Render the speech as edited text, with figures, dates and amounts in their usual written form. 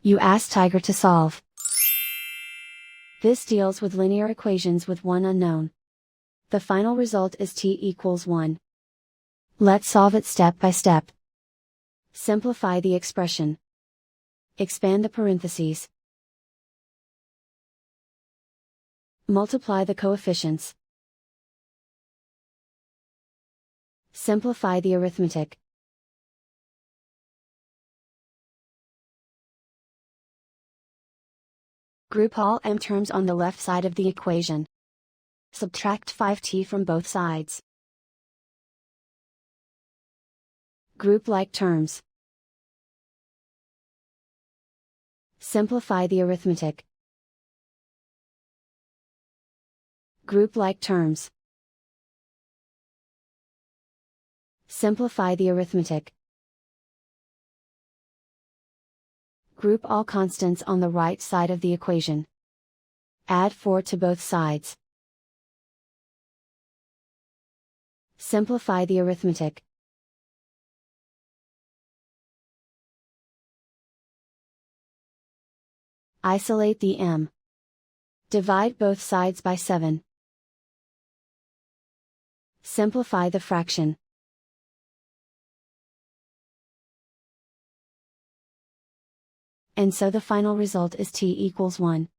You ask Tiger to solve. This deals with linear equations with one unknown. The final result is t equals 1. Let's solve it step by step. Simplify the expression. Expand the parentheses. Multiply the coefficients. Simplify the arithmetic. Group all m terms on the left side of the equation. Subtract 5t from both sides. Group like terms. Simplify the arithmetic. Group like terms. Simplify the arithmetic. Group all constants on the right side of the equation. Add 4 to both sides. Simplify the arithmetic. Isolate the m. Divide both sides by 7. Simplify the fraction. And so the final result is t equals 1.